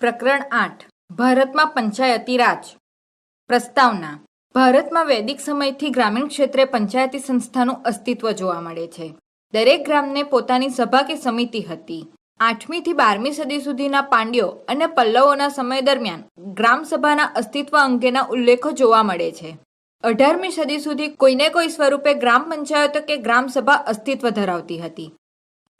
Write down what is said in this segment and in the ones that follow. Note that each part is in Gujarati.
પ્રકરણ 8 ભારતમાં પંચાયતી રાજ. પ્રસ્તાવના. ભારતમાં વૈદિક સમયથી ગ્રામીણ ક્ષેત્રે પંચાયતી સંસ્થાનું અસ્તિત્વ જોવા મળે છે. દરેક ગ્રામને પોતાની સભા કે સમિતિ હતી. 8મી થી 12મી સદી સુધીના પાંડ્યો અને પલ્લવોના સમય દરમિયાન ગ્રામસભાના અસ્તિત્વ અંગેના ઉલ્લેખો જોવા મળે છે. 18મી સદી સુધી કોઈને કોઈ સ્વરૂપે ગ્રામ પંચાયતો કે ગ્રામસભા અસ્તિત્વ ધરાવતી હતી.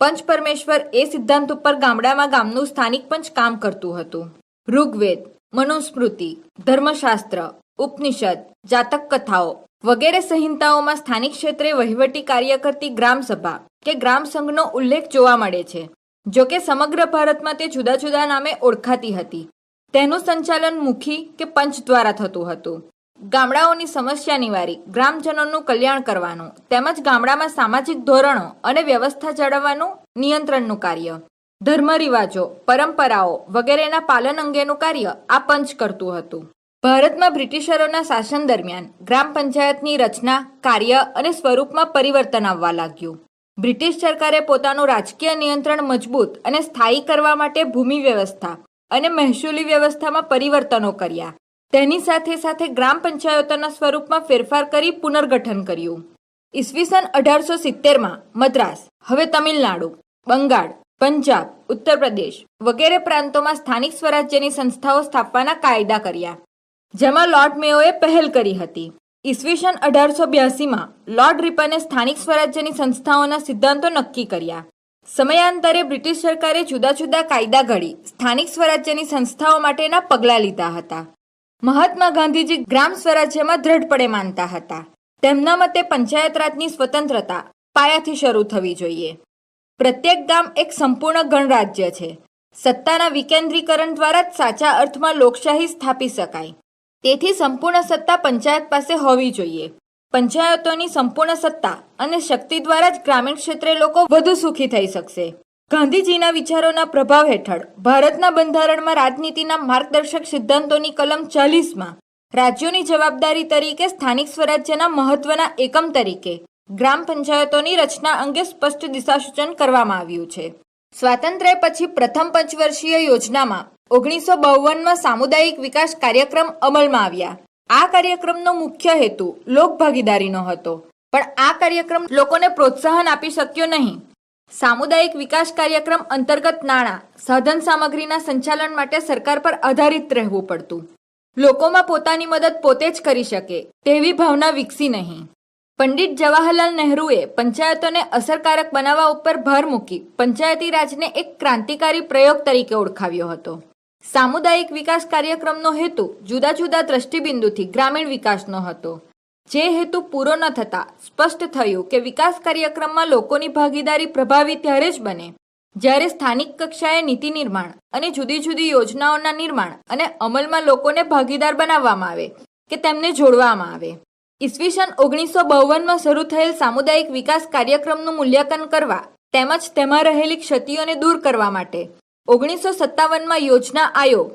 પંચ પરમેશ્વર એ સિદ્ધાંત ઉપર ગામડામાં ગામનું સ્થાનિક પંચ કામ કરતું હતું. ઋગ્વેદ, મનુસ્મૃતિ, ધર્મશાસ્ત્ર, ઉપનિષદ, જાતક કથાઓ વગેરે સંહિતાઓમાં સ્થાનિક ક્ષેત્રે વહીવટી કાર્ય કરતી ગ્રામસભા કે ગ્રામ સંઘનો ઉલ્લેખ જોવા મળે છે. જોકે સમગ્ર ભારતમાં તે જુદા જુદા નામે ઓળખાતી હતી. તેનું સંચાલન મુખી કે પંચ દ્વારા થતું હતું. ગામડાઓની સમસ્યા નિવારી ગ્રામજનોનું કલ્યાણ કરવાનું તેમજ ગામડામાં સામાજિક ધોરણો અને વ્યવસ્થા જાળવવાનું નિયંત્રણનું કાર્ય, ધર્મ રિવાજો, પરંપરાઓ વગેરેના પાલન અંગેનું કાર્ય આ પંચ કરતું હતું. ભારતમાં બ્રિટિશરોના શાસન દરમિયાન ગ્રામ પંચાયતની રચના, કાર્ય અને સ્વરૂપમાં પરિવર્તન આવવા લાગ્યું. બ્રિટિશ સરકારે પોતાનું રાજકીય નિયંત્રણ મજબૂત અને સ્થાયી કરવા માટે ભૂમિ વ્યવસ્થા અને મહેસૂલી વ્યવસ્થામાં પરિવર્તનો કર્યા. તેની સાથે સાથે ગ્રામ પંચાયતોના સ્વરૂપમાં ફેરફાર કરી પુનર્ગઠન કર્યું. ઈસવીસન 1870માં મદ્રાસ, હવે તમિલનાડુ, બંગાળ, પંજાબ, ઉત્તર પ્રદેશ વગેરે પ્રાંતોમાં સ્થાનિક સ્વરાજ્યની સંસ્થાઓ સ્થાપવાના કાયદા કર્યા, જેમાં લોર્ડ મેયોએ પહેલ કરી હતી. ઈસવીસન 1882માં લોર્ડ રિપને સ્થાનિક સ્વરાજ્યની સંસ્થાઓના સિદ્ધાંતો નક્કી કર્યા. સમયાંતરે બ્રિટિશ સરકારે જુદા જુદા કાયદા ઘડી સ્થાનિક સ્વરાજ્યની સંસ્થાઓ માટેના પગલાં લીધા હતા. મહાત્મા ગાંધીજી ગ્રામ સ્વરાજ્યમાં દ્રઢપણે માનતા હતા. તેમના મતે પંચાયત રાજની સ્વતંત્રતા પાયાથી શરૂ થવી જોઈએ. પ્રત્યેક ગામ એક સંપૂર્ણ ગણરાજ્ય છે. સત્તાના વિકેન્દ્રીકરણ દ્વારા જ સાચા અર્થમાં લોકશાહી સ્થાપી શકાય. તેથી સંપૂર્ણ સત્તા પંચાયત પાસે હોવી જોઈએ. પંચાયતોની સંપૂર્ણ સત્તા અને શક્તિ દ્વારા જ ગ્રામીણ ક્ષેત્રે લોકો વધુ સુખી થઈ શકશે. ગાંધીજીના વિચારોના પ્રભાવ હેઠળ ભારતના બંધારણમાં રાજનીતિના માર્ગદર્શક સિદ્ધાંતોની કલમ 40માં રાજ્યોની જવાબદારી તરીકે સ્થાનિક સ્વરાજ્યના મહત્વના એકમ તરીકે ગ્રામ પંચાયતોની રચના અંગે સ્પષ્ટ દિશાસૂચન કરવામાં આવ્યું છે. સ્વાતંત્ર્ય પછી પ્રથમ પંચવર્ષીય યોજનામાં 1952માં સામુદાયિક વિકાસ કાર્યક્રમ અમલમાં આવ્યા. આ કાર્યક્રમનો મુખ્ય હેતુ લોકભાગીદારીનો હતો, પણ આ કાર્યક્રમ લોકોને પ્રોત્સાહન આપી શક્યો નહીં. સામુદાયિક વિકાસ કાર્યક્રમ અંતર્ગત નાણાં, સાધન સામગ્રીના સંચાલન માટે સરકાર પર આધારિત રહેવું પડતું. લોકોમાં પોતાની મદદ પોતે જ કરી શકે તેવી ભાવના વિકસી નહીં. પંડિત જવાહરલાલ નહેરુએ પંચાયતોને અસરકારક બનાવવા ઉપર ભાર મૂકી પંચાયતી રાજને એક ક્રાંતિકારી પ્રયોગ તરીકે ઓળખાવ્યો હતો. સામુદાયિક વિકાસ કાર્યક્રમનો હેતુ જુદા જુદા દ્રષ્ટિબિંદુથી ગ્રામીણ વિકાસનો હતો. જે હેતુ પૂરો ન થતા સ્પષ્ટ થયું કે વિકાસ કાર્યક્રમમાં લોકોની ભાગીદારી પ્રભાવી ત્યારે જ બને જ્યારે સ્થાનિક કક્ષાએ નીતિ નિર્માણ અને જુદી જુદી યોજનાઓના નિર્માણ અને અમલમાં લોકોને ભાગીદાર બનાવવામાં આવે કે તેમને જોડવામાં આવે. ઈસવીસન 1952માં શરૂ થયેલ સામુદાયિક વિકાસ કાર્યક્રમનું મૂલ્યાંકન કરવા તેમજ તેમાં રહેલી ક્ષતિઓને દૂર કરવા માટે 1957માં યોજના આયોગ,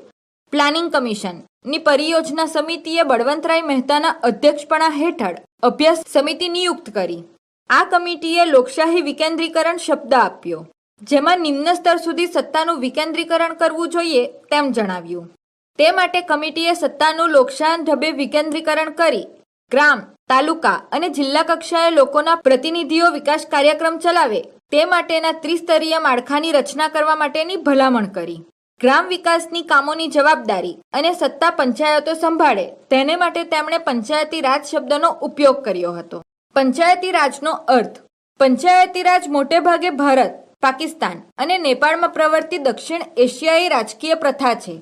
પ્લાનિંગ કમિશન ની પરિયોજના સમિતિએ બળવંતરાય મહેતાના અધ્યક્ષપણા હેઠળ અભ્યાસ સમિતિ નિયુક્ત કરી. આ કમિટીએ લોકશાહી વિકેન્દ્રીકરણ શબ્દ આપ્યો, જેમાં નિમ્ન સ્તર સુધી સત્તાનું વિકેન્દ્રીકરણ કરવું જોઈએ તેમ જણાવ્યું. તે માટે કમિટીએ સત્તાનું લોકશાહી ઢબે વિકેન્દ્રીકરણ કરી ગ્રામ, તાલુકા અને જિલ્લા કક્ષાએ લોકોના પ્રતિનિધિઓ વિકાસ કાર્યક્રમ ચલાવે તે માટેના ત્રિસ્તરીય માળખાની રચના કરવા માટેની ભલામણ કરી. ગ્રામ વિકાસની કામોની જવાબદારી અને સત્તા પંચાયતો સંભાળે તેને માટે તેમણે પંચાયતી રાજ શબ્દનો ઉપયોગ કર્યો હતો. પંચાયતી રાજનો અર્થ. પંચાયતી રાજ મોટે ભાગે ભારત, પાકિસ્તાન અને નેપાળમાં પ્રવર્તી દક્ષિણ એશિયાઈ રાજકીય પ્રથા છે.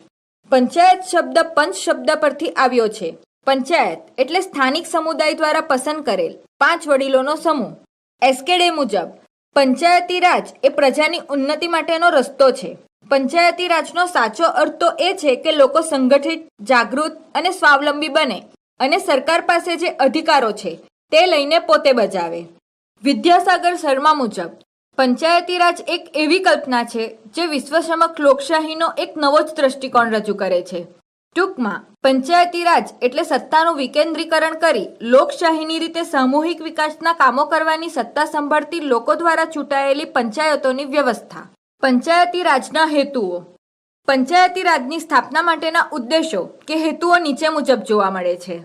પંચાયત શબ્દ પંચ શબ્દ પરથી આવ્યો છે. પંચાયત એટલે સ્થાનિક સમુદાય દ્વારા પસંદ કરેલ 5 વડીલોનો સમૂહ. એસ્કેડે મુજબ પંચાયતી રાજ એ પ્રજાની ઉન્નતિ માટેનો રસ્તો છે. પંચાયતી રાજનો સાચો અર્થ તો એ છે કે લોકો સંગઠિત, જાગૃત અને સ્વાવલંબી બને અને સરકાર પાસે જે અધિકારો છે તે લઈને પોતે બજાવે. વિદ્યાસાગર શર્મા મુજબ પંચાયતી રાજ એક એવી કલ્પના છે જે વિશ્વ સમક્ષ લોકશાહીનો એક નવો જ દ્રષ્ટિકોણ રજૂ કરે છે. ટૂંકમાં પંચાયતી રાજ એટલે સત્તાનું વિકેન્દ્રીકરણ કરી લોકશાહીની રીતે સામૂહિક વિકાસના કામો કરવાની સત્તા સંભાળતી લોકો દ્વારા ચૂંટાયેલી પંચાયતોની વ્યવસ્થા. પંચાયતી રાજના હેતુઓ. પંચાયતી રાજની સ્થાપના માટેના ઉદ્દેશો કે હેતુઓ નીચે મુજબ જોવા મળે છે.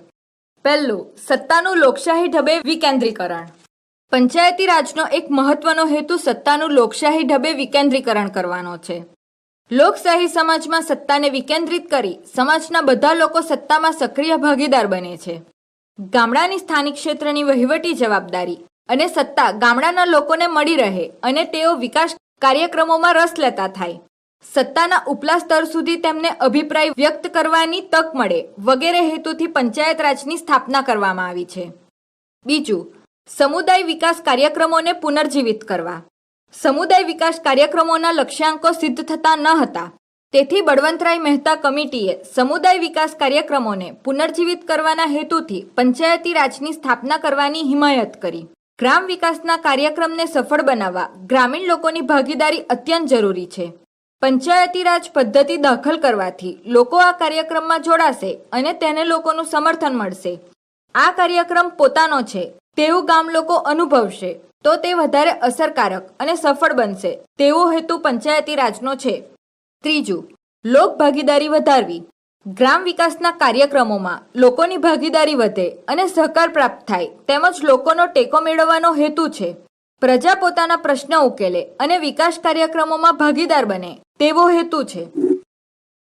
પહેલું, સત્તાનું લોકશાહી ઢબે વિકેન્દ્રીકરણ. પંચાયતી રાજનો એક મહત્વનો હેતુ સત્તાનું લોકશાહી ઢબે વિકેન્દ્રીકરણ કરવાનો છે. લોકશાહી સમાજમાં સત્તાને વિકેન્દ્રિત કરી સમાજના બધા લોકો સત્તામાં સક્રિય ભાગીદાર બને છે. ગામડાની સ્થાનિક ક્ષેત્રની વહીવટી જવાબદારી અને સત્તા ગામડાના લોકોને મળી રહે અને તેઓ વિકાસ કાર્યક્રમોમાં રસ લેતા થાય. સત્તાના ઉપલા સ્તર સુધી તેમને અભિપ્રાય વ્યક્ત કરવાની તક મળે વગેરે હેતુથી પંચાયત રાજની સ્થાપના કરવામાં આવી છે. બીજું, સમુદાય વિકાસ કાર્યક્રમોને પુનર્જીવિત કરવા. સમુદાય વિકાસ કાર્યક્રમોના લક્ષ્યાંકો સિદ્ધ થતા ન હતા, તેથી બળવંતરાય મહેતા કમિટીએ સમુદાય વિકાસ કાર્યક્રમોને પુનર્જીવિત કરવાના હેતુથી પંચાયતી રાજની સ્થાપના કરવાની હિમાયત કરી. ગ્રામ વિકાસના કાર્યક્રમને સફળ બનાવવા ગ્રામીણ લોકોની ભાગીદારી અત્યંત જરૂરી છે. પંચાયતી રાજ પદ્ધતિ દાખલ કરવાથી લોકો આ કાર્યક્રમમાં જોડાશે અને તેને લોકોનું સમર્થન મળશે. આ કાર્યક્રમ પોતાનો છે તેવું ગામ લોકો અનુભવશે તો તે વધારે અસરકારક અને સફળ બનશે તેવો હેતુ પંચાયતી રાજનો છે. ત્રીજું, લોક ભાગીદારી વધારવી. ગ્રામ વિકાસના કાર્યક્રમોમાં લોકોની ભાગીદારી વધે અને સહકાર પ્રાપ્ત થાય તેમજ લોકોનો ટેકો મેળવવાનો હેતુ છે. પ્રજા પોતાના પ્રશ્ન ઉકેલે અને વિકાસ કાર્યક્રમોમાં ભાગીદાર બને તેવો હેતુ છે.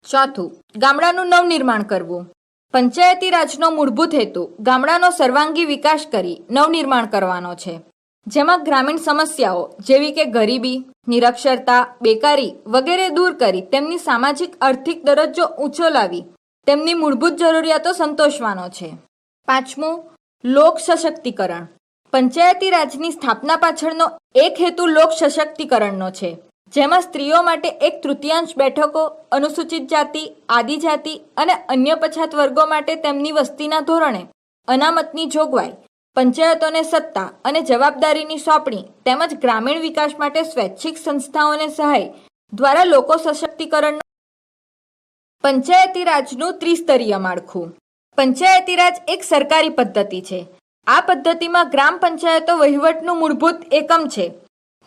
ચોથું, ગામડાનું નવનિર્માણ કરવું. પંચાયતી રાજનો મૂળભૂત હેતુ ગામડાનો સર્વાંગી વિકાસ કરી નવનિર્માણ કરવાનો છે, જેમાં ગ્રામીણ સમસ્યાઓ જેવી કે ગરીબી, નિરક્ષરતા, બેકારી વગેરે દૂર કરી તેમની સામાજિક આર્થિક દરજ્જો ઊંચો લાવી તેમની મૂળભૂત જરૂરિયાતો સંતોષવાનો છે. પાંચમું, લોક સશક્તિકરણ. પંચાયતી રાજની સ્થાપના પાછળનો એક હેતુ લોક સશક્તિકરણનો છે, જેમાં સ્ત્રીઓ માટે 1/3 બેઠકો, અનુસૂચિત જાતિ, આદિજાતિ અને અન્ય પછાત વર્ગો માટે તેમની વસ્તીના ધોરણે અનામતની જોગવાઈ, પંચાયતોને સત્તા અને જવાબદારીની સોંપણી તેમજ ગ્રામીણ વિકાસ માટે સ્વૈચ્છિક સંસ્થાઓને સહાય દ્વારા લોકો સશક્તિકરણ. પંચાયતી રાજનું ત્રિસ્તરીય માળખું. પંચાયતી રાજ એક સરકારી પદ્ધતિ છે. આ પદ્ધતિમાં ગ્રામ પંચાયતો વહીવટનું મૂળભૂત એકમ છે.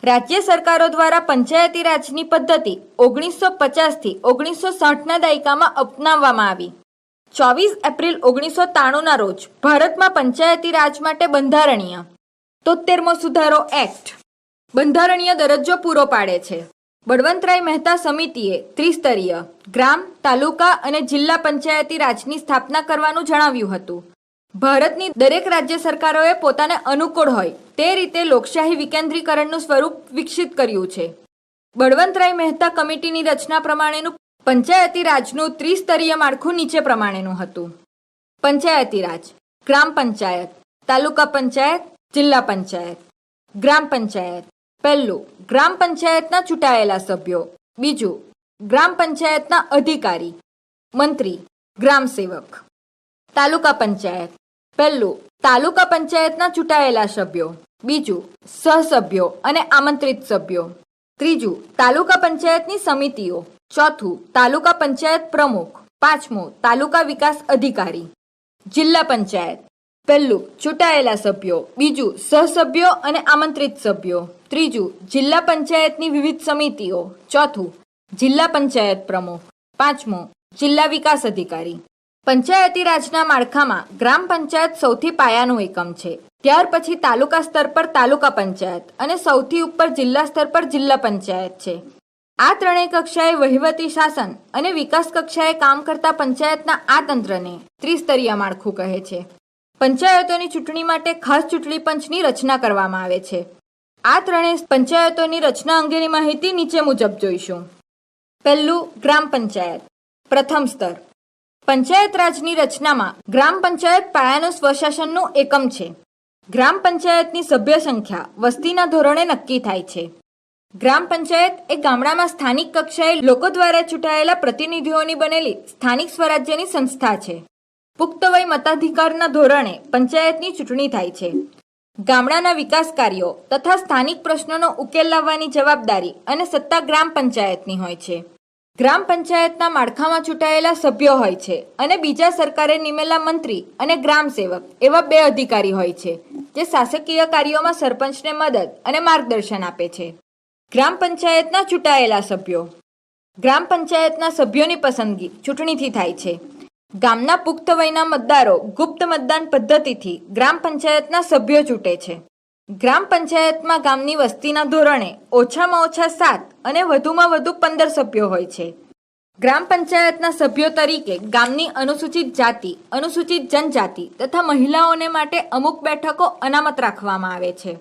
રાજ્ય સરકારો દ્વારા પંચાયતી રાજની પદ્ધતિ 1950થી 1960ના દાયકામાં અપનાવવામાં આવી. 24 એપ્રિલ 1993ના રોજ ભારતમાં પંચાયતી રાજ માટે બંધારણીય 73મો સુધારો એક્ટ બંધારણીય દરજ્જો પૂરો પાડે છે. બળવંતરાય મહેતા સમિતિએ ત્રિસ્તરીય ગ્રામ, તાલુકા અને જિલ્લા પંચાયતી રાજની સ્થાપના કરવાનું જણાવ્યું હતું. ભારતની દરેક રાજ્ય સરકારોએ પોતાને અનુકૂળ હોય તે રીતે લોકશાહી વિકેન્દ્રીકરણનું સ્વરૂપ વિકસિત કર્યું છે. બળવંતરાય મહેતા કમિટીની રચના પ્રમાણેનું પંચાયતી રાજનું ત્રિસ્તરીય માળખું નીચે પ્રમાણેનું હતું. પંચાયતી રાજ: ગ્રામ પંચાયત, તાલુકા પંચાયત, જિલ્લા પંચાયત. ગ્રામ પંચાયત: પહેલું, ગ્રામ પંચાયતના ચૂંટાયેલા સભ્યો. બીજું, ગ્રામ પંચાયતના અધિકારી, મંત્રી, ગ્રામ સેવક. તાલુકા પંચાયત: પહેલું, તાલુકા પંચાયતના ચૂંટાયેલા સભ્યો. બીજું, સહસભ્યો અને આમંત્રિત સભ્યો. ત્રીજું, તાલુકા પંચાયતની સમિતિઓ. ચોથું, તાલુકા પંચાયત પ્રમુખ. પાંચમું, તાલુકા વિકાસ અધિકારી. જિલ્લા પંચાયત: પહેલું, ચૂંટાયેલા સભ્યો. બીજું, સહસભ્યો અને આમંત્રિત સભ્યો. ત્રીજું, જિલ્લા પંચાયતની વિવિધ સમિતિઓ. ચોથું, જિલ્લા પંચાયત પ્રમુખ. પાંચમું, જિલ્લા વિકાસ અધિકારી. પંચાયતી રાજના માળખામાં ગ્રામ પંચાયત સૌથી પાયાનું એકમ છે. ત્યાર પછી તાલુકા સ્તર પર તાલુકા પંચાયત અને સૌથી ઉપર જિલ્લા સ્તર પર જિલ્લા પંચાયત છે. આ ત્રણેય કક્ષાએ વહીવટી શાસન અને વિકાસ કક્ષાએ કામ કરતા પંચાયતના આ તંત્રને ત્રિસ્તરીય માળખું કહે છે. પંચાયતોની ચૂંટણી માટે ખાસ ચૂંટણી પંચની રચના કરવામાં આવે છે. આ ત્રણેય પંચાયતોની રચના અંગેની માહિતી નીચે મુજબ જોઈશું. પહેલું, ગ્રામ પંચાયત. પ્રથમ સ્તર. પંચાયત રાજની રચનામાં ગ્રામ પંચાયત પાયાનું સ્વશાસનનું એકમ છે. ગ્રામ પંચાયતની સભ્ય સંખ્યા વસ્તીના ધોરણે નક્કી થાય છે. ગ્રામ પંચાયત એ ગામડામાં સ્થાનિક કક્ષાએ લોકો દ્વારા ચૂંટાયેલા પ્રતિનિધિઓની બનેલી સ્થાનિક સ્વરાજ્યની સંસ્થા છે. પુખ્ત વય મતાધિકારના ધોરણે પંચાયતની ચૂંટણી થાય છે. ગામડાના વિકાસ કાર્યો તથા સ્થાનિક પ્રશ્નોનો ઉકેલ લાવવાની જવાબદારી અને સત્તા ગ્રામ પંચાયતની હોય છે. ગ્રામ પંચાયતના માળખામાં ચૂંટાયેલા સભ્યો હોય છે અને બીજા સરકારે નિમેલા મંત્રી અને ગ્રામ સેવક એવા 2 અધિકારી હોય છે, જે શાસકીય કાર્યોમાં સરપંચને મદદ અને માર્ગદર્શન આપે છે. ગ્રામ પંચાયતના ચૂંટાયેલા સભ્યો. ગ્રામ પંચાયતના સભ્યોની પસંદગી ચૂંટણીથી થાય છે. ગામના પુખ્ત વયના મતદારો ગુપ્ત મતદાન પદ્ધતિથી ગ્રામ પંચાયતના સભ્યો ચૂંટે છે. ગ્રામ પંચાયતમાં ગામની વસ્તીના ધોરણે ઓછામાં ઓછા 7 અને વધુમાં વધુ 15 સભ્યો હોય છે. ગ્રામ પંચાયતના સભ્યો તરીકે ગામની અનુસૂચિત જાતિ, અનુસૂચિત જનજાતિ તથા મહિલાઓને માટે અમુક બેઠકો અનામત રાખવામાં આવે છે.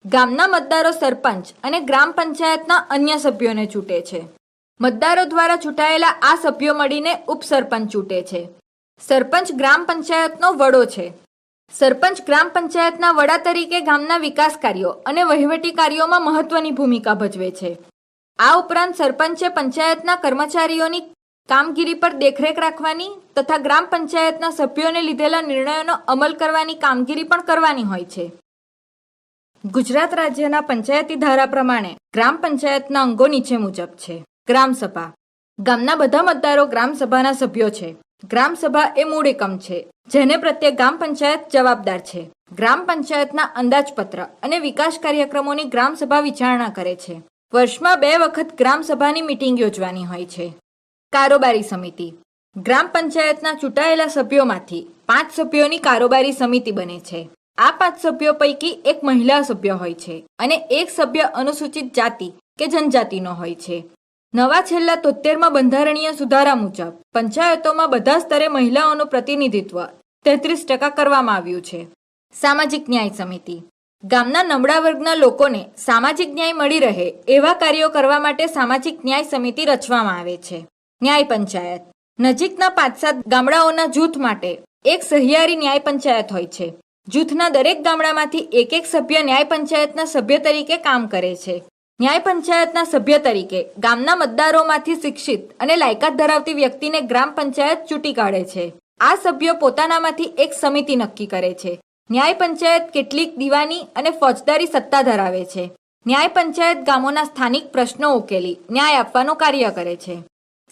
ગામના મતદારો સરપંચ અને ગ્રામ પંચાયતના અન્ય સભ્યોને ચૂંટે છે. મતદારો દ્વારા ચૂંટાયેલા આ સભ્યો મળીને ઉપસરપંચ ચૂંટે છે. સરપંચ ગ્રામ પંચાયતનો વડો છે. સરપંચ ગ્રામ પંચાયતના વડા તરીકે ગામના વિકાસ કાર્યો અને વહીવટી કાર્યોમાં મહત્વની ભૂમિકા ભજવે છે. આ ઉપરાંત સરપંચે પંચાયતના કર્મચારીઓની કામગીરી પર દેખરેખ રાખવાની તથા ગ્રામ પંચાયતના સભ્યોને લીધેલા નિર્ણયોનો અમલ કરવાની કામગીરી પણ કરવાની હોય છે. ગુજરાત રાજ્યના પંચાયતી ધારા પ્રમાણે ગ્રામ પંચાયતના અંગો નીચે મુજબ છે. ગ્રામસભા. ગામના બધા મતદારો ગ્રામસભાના સભ્યો છે. ગ્રામસભા એ મૂળ એકમ છે જેને પ્રત્યે ગ્રામ પંચાયત જવાબદાર છે. ગ્રામ પંચાયતના અંદાજપત્ર અને વિકાસ કાર્યક્રમોની ગ્રામસભા વિચારણા કરે છે. વર્ષમાં 2 વખત ગ્રામસભાની મીટિંગ યોજવાની હોય છે. કારોબારી સમિતિ. ગ્રામ પંચાયતના ચૂંટાયેલા સભ્યોમાંથી 5 સભ્યોની કારોબારી સમિતિ બને છે. આ 5 સભ્યો પૈકી એક મહિલા સભ્ય હોય છે અને એક સભ્ય અનુસૂચિત જાતિ કે જનજાતિનો હોય છે. નવા છેલ્લા 73માં બંધારણીય સુધારા મુજબ પંચાયતોમાં બધા સ્તરે મહિલાઓનું પ્રતિનિધિત્વ 33% કરવામાં આવ્યું છે. સામાજિક ન્યાય સમિતિ. ગામના નબળા વર્ગના લોકોને સામાજિક ન્યાય મળી રહે એવા કાર્યો કરવા માટે સામાજિક ન્યાય સમિતિ રચવામાં આવે છે. ન્યાય પંચાયત. નજીકના 5-7 ગામડાઓના જૂથ માટે એક સહિયારી ન્યાય પંચાયત હોય છે. જૂથના દરેક ગામડામાંથી એક સભ્ય ન્યાય પંચાયતના સભ્ય તરીકે કામ કરે છે. ન્યાય પંચાયતના સભ્ય તરીકે ગામના મતદારોમાંથી શિક્ષિત અને લાયકાત ધરાવતી વ્યક્તિને ગ્રામ પંચાયત ચૂંટી કાઢે છે. આ સભ્યો પોતાનામાંથી એક સમિતિ નક્કી કરે છે. ન્યાય પંચાયત કેટલીક દીવાની અને ફોજદારી સત્તા ધરાવે છે. ન્યાય પંચાયત ગામોના સ્થાનિક પ્રશ્નો ઉકેલી ન્યાય આપવાનું કાર્ય કરે છે.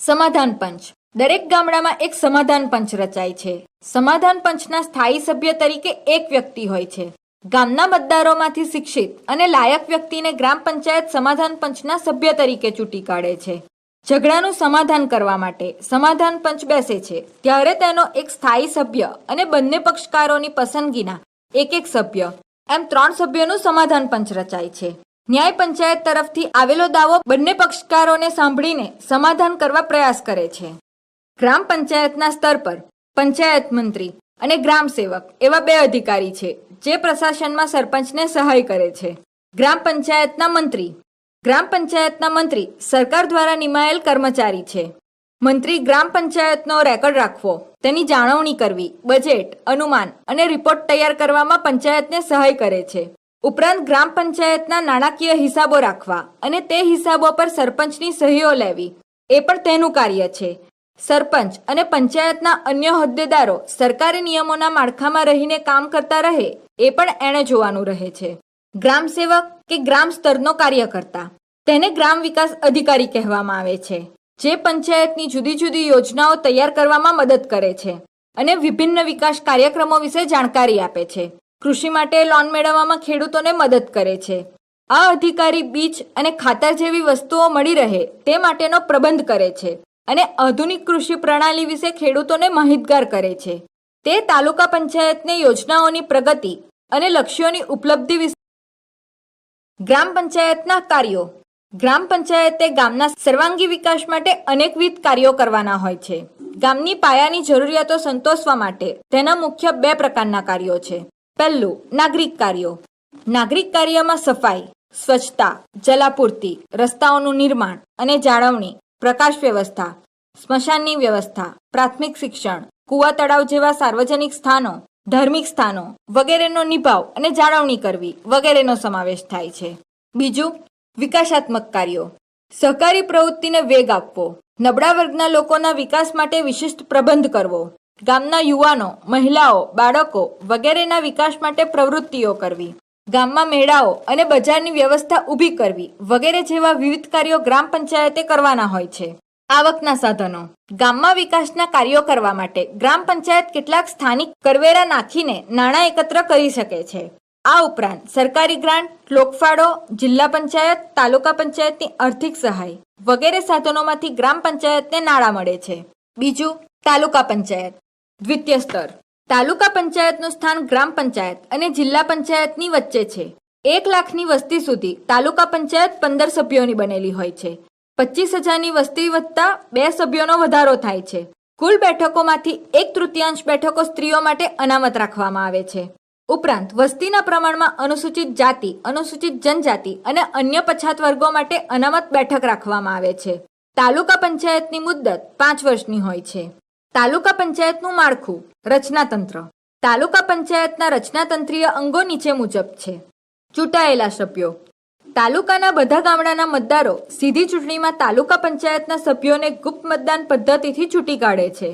સમાધાન પંચ. દરેક ગામડામાં એક સમાધાન પંચ રચાય છે. સમાધાન પંચના સ્થાયી સભ્ય તરીકે એક વ્યક્તિ હોય છે. ગામના મતદારોમાંથી શિક્ષિત અને લાયક વ્યક્તિને ગ્રામ પંચાયત સમાધાન પંચના સભ્ય તરીકે ચૂંટી કાઢે છે. ઝઘડાનું સમાધાન કરવા માટે સમાધાન પંચ બેસે છે ત્યારે તેનો એક સ્થાયી સભ્ય અને બંને પક્ષકારોની પસંદગીના એક સભ્ય એમ 3 સભ્યોનું સમાધાન પંચ રચાય છે. ન્યાય પંચાયત તરફથી આવેલો દાવો બંને પક્ષકારોને સાંભળીને સમાધાન કરવા પ્રયાસ કરે છે. ગ્રામ પંચાયતના સ્તર પર પંચાયત મંત્રી અને ગ્રામ સેવક એવા 2 અધિકારી છે જે પ્રશાસનમાં સરપંચને સહાય કરે છે. ગ્રામ પંચાયતના મંત્રી. ગ્રામ પંચાયતના મંત્રી સરકાર દ્વારા નિમાયેલ કર્મચારી છે. મંત્રી ગ્રામ પંચાયતનો રેકોર્ડ રાખવો, તેની જાળવણી કરવી, બજેટ, અનુમાન અને રિપોર્ટ તૈયાર કરવામાં પંચાયતને સહાય કરે છે. ઉપરાંત ગ્રામ પંચાયતના નાણાકીય હિસાબો રાખવા અને તે હિસાબો પર સરપંચની સહીઓ લેવી એ પણ તેનું કાર્ય છે. સરપંચ અને પંચાયતના અન્ય હોદ્દેદારો સરકારી નિયમોના માળખામાં રહીને કામ કરતા રહે એ પણ એણે જોવાનું રહે છે. ગ્રામ સેવક કે ગ્રામ સ્તરનો કાર્યકર્તા, તેને ગ્રામ વિકાસ અધિકારી કહેવામાં આવે છે, જે પંચાયતની જુદી જુદી યોજનાઓ તૈયાર કરવામાં મદદ કરે છે અને વિભિન્ન વિકાસ કાર્યક્રમો વિશે જાણકારી આપે છે. કૃષિ માટે લોન મેળવવામાં ખેડૂતોને મદદ કરે છે. આ અધિકારી બીજ અને ખાતર જેવી વસ્તુઓ મળી રહે તે માટેનો પ્રબંધ કરે છે અને આધુનિક કૃષિ પ્રણાલી વિશે ખેડૂતોને માહિતગાર કરે છે. તે તાલુકા પંચાયતને યોજનાઓની પ્રગતિ અને લક્ષ્યોની ઉપલબ્ધિ વિશે. ગ્રામ પંચાયતના કાર્યો. ગ્રામ પંચાયતે ગામના સર્વાંગી વિકાસ માટે અનેકવિધ કાર્યો કરવાના હોય છે. ગામની પાયાની જરૂરિયાતો સંતોષવા માટે તેના મુખ્ય 2 પ્રકારના કાર્યો છે. પહેલું, નાગરિક કાર્યો. નાગરિક કાર્યમાં સફાઈ, સ્વચ્છતા, જલાપૂર્તિ, રસ્તાઓનું નિર્માણ અને જાળવણી, પ્રકાશ વ્યવસ્થા, સ્મશાનની વ્યવસ્થા, પ્રાથમિક શિક્ષણ, કુવા તળાવ જેવા સાર્વજનિક સ્થાનો, ધાર્મિક સ્થાનો વગેરેનો નિભાવ અને જાળવણી કરવી વગેરેનો સમાવેશ થાય છે. બીજું, વિકાસાત્મક કાર્યો. સહકારી પ્રવૃત્તિને વેગ આપવો, નબળા વર્ગના લોકોના વિકાસ માટે વિશિષ્ટ પ્રબંધ કરવો, ગામના યુવાનો, મહિલાઓ, બાળકો વગેરેના વિકાસ માટે પ્રવૃત્તિઓ કરવી, ગામમાં મેળાઓ અને બજારની વ્યવસ્થા ઊભી કરવી વગેરે જેવા વિવિધ કાર્યો ગ્રામ પંચાયતે કરવાના હોય છે. આવકના સાધનો. ગામમાં વિકાસના કાર્યો કરવા માટે ગ્રામ પંચાયત કેટલાક સ્થાનિક કરવેરા નાખીને નાણાં એકત્ર કરી શકે છે. આ ઉપરાંત સરકારી ગ્રાન્ટ, લોકફાળો, જિલ્લા પંચાયત, તાલુકા પંચાયતની આર્થિક સહાય, વગેરે સાધનોમાંથી ગ્રામ પંચાયતને નાણાં મળે છે. બીજું, તાલુકા પંચાયત. દ્વિતીય સ્તર. તાલુકા પંચાયતનું સ્થાન ગ્રામ પંચાયત અને જિલ્લા પંચાયતની વચ્ચે છે. 1 લાખની વસ્તી સુધી તાલુકા પંચાયત 15 સભ્યોની બનેલી હોય છે. 25,000ની વસ્તી વધતા 2 સભ્યોનો વધારો થાય છે. કુલ બેઠકોમાંથી 1/3 બેઠકો સ્ત્રીઓ માટે અનામત રાખવામાં આવે છે. ઉપરાંત વસ્તીના પ્રમાણમાં અનુસૂચિત જાતિ, અનુસૂચિત જનજાતિ અને અન્ય પછાત વર્ગો માટે અનામત બેઠક રાખવામાં આવે છે. તાલુકા પંચાયતની મુદ્દત 5 વર્ષની હોય છે. તાલુકા પંચાયતનું માળખું. રચનાતંત્ર. તાલુકા પંચાયતના રચનાતંત્રીય અંગો નીચે મુજબ છે. ચૂંટાયેલા સભ્યો. તાલુકાના બધા ગામડાના મતદારો સીધી ચૂંટણીમાં તાલુકા પંચાયતના સભ્યોને ગુપ્ત મતદાન પદ્ધતિથી ચૂંટી કાઢે છે.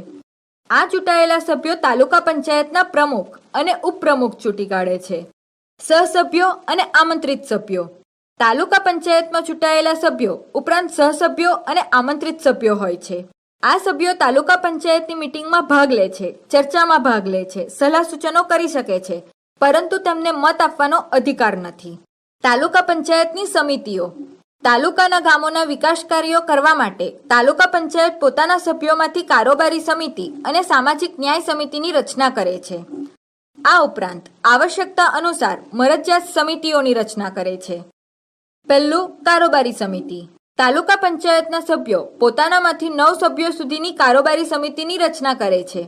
આ ચૂંટાયેલા સભ્યો તાલુકા પંચાયતના પ્રમુખ અને ઉપપ્રમુખ ચૂંટી કાઢે છે. સહસભ્યો અને આમંત્રિત સભ્યો. તાલુકા પંચાયતમાં ચૂંટાયેલા સભ્યો ઉપરાંત સહસભ્યો અને આમંત્રિત સભ્યો હોય છે. આ સભ્યો તાલુકા પંચાયતની મીટિંગમાં ભાગ લે છે, ચર્ચામાં ભાગ લે છે, સલાહ સૂચનો કરી શકે છે, પરંતુ તેમને મત આપવાનો અધિકાર નથી. તાલુકા પંચાયતની સમિતિઓ. તાલુકાના ગામોના વિકાસ કાર્યો કરવા માટે તાલુકા પંચાયત પોતાના સભ્યોમાંથી કારોબારી સમિતિ અને સામાજિક ન્યાય સમિતિની રચના કરે છે. આ ઉપરાંત આવશ્યકતા અનુસાર મરજિયાત સમિતિઓની રચના કરે છે. પહેલું, કારોબારી સમિતિ. તાલુકા પંચાયતના સભ્યો પોતાનામાંથી 9 સભ્યો સુધીની કારોબારી સમિતિની રચના કરે છે.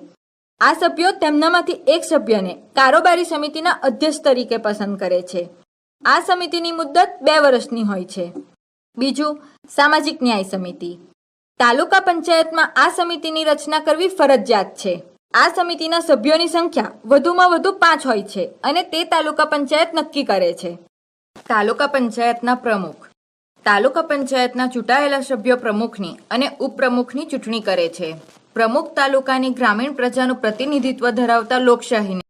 આ સભ્યો તેમનામાંથી એક સભ્યને કારોબારી સમિતિના અધ્યક્ષ તરીકે પસંદ કરે છે. આ સમિતિની મુદ્દત 2 વર્ષની હોય છે. બીજું, સામાજિક ન્યાય સમિતિ. તાલુકા પંચાયતમાં આ સમિતિની રચના કરવી ફરજિયાત છે. આ સમિતિના સભ્યોની સંખ્યા વધુમાં વધુ 5 હોય છે અને તે તાલુકા પંચાયત નક્કી કરે છે. તાલુકા પંચાયતના પ્રમુખ. તાલુકા પંચાયતના ચૂંટાયેલા સભ્યો પ્રમુખની અને ઉપપ્રમુખની ચૂંટણી કરે છે. પ્રમુખ તાલુકાની ગ્રામીણ પ્રજાનું પ્રતિનિધિત્વ ધરાવતા લોકશાહીને.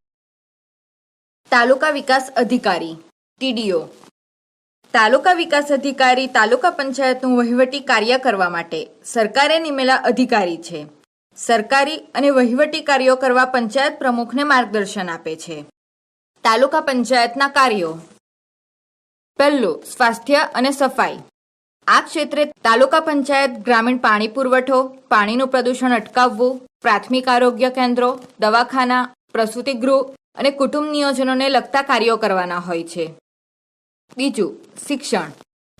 તાલુકા વિકાસ અધિકારી TDO. તાલુકા વિકાસ અધિકારી તાલુકા પંચાયતનું વહીવટી કાર્ય કરવા માટે સરકારે નિમેલા અધિકારી છે. સરકારી અને વહીવટી કાર્યો કરવા પંચાયત પ્રમુખને માર્ગદર્શન આપે છે. તાલુકા પંચાયતના કાર્યો. પહેલું, સ્વાસ્થ્ય અને સફાઈ. આ ક્ષેત્રે તાલુકા પંચાયત ગ્રામીણ પાણી પુરવઠો, પાણીનું પ્રદૂષણ અટકાવવું, પ્રાથમિક આરોગ્ય કેન્દ્રો, દવાખાના, પ્રસૂતિગૃહ અને કુટુંબ નિયોજનોને લગતા કાર્યો કરવાના હોય છે. બીજું, શિક્ષણ.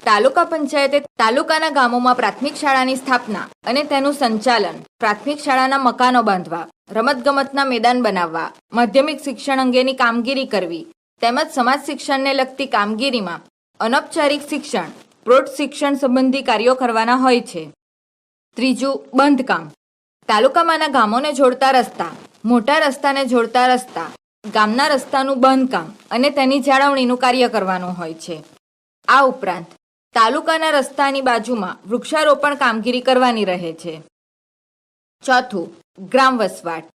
તાલુકા પંચાયતે તાલુકાના ગામોમાં પ્રાથમિક શાળાની સ્થાપના અને તેનું સંચાલન, પ્રાથમિક શાળાના મકાનો બાંધવા, રમતગમતના મેદાન બનાવવા, માધ્યમિક શિક્ષણ અંગેની કામગીરી કરવી તેમજ સમાજ શિક્ષણને લગતી કામગીરીમાં અનૌપચારિક શિક્ષણ, પ્રૌઢ શિક્ષણ સંબંધી કાર્યો કરવાના હોય છે. ત્રીજું, બાંધકામ. તાલુકામાંના ગામોને જોડતા રસ્તા, મોટા રસ્તાને જોડતા રસ્તા, ગામના રસ્તાનું બાંધકામ અને તેની જાળવણીનું કાર્ય કરવાનું હોય છે. આ ઉપરાંત તાલુકાના રસ્તાની બાજુમાં વૃક્ષારોપણ કામગીરી કરવાની રહે છે. ચોથું, ગ્રામ વસવાટ.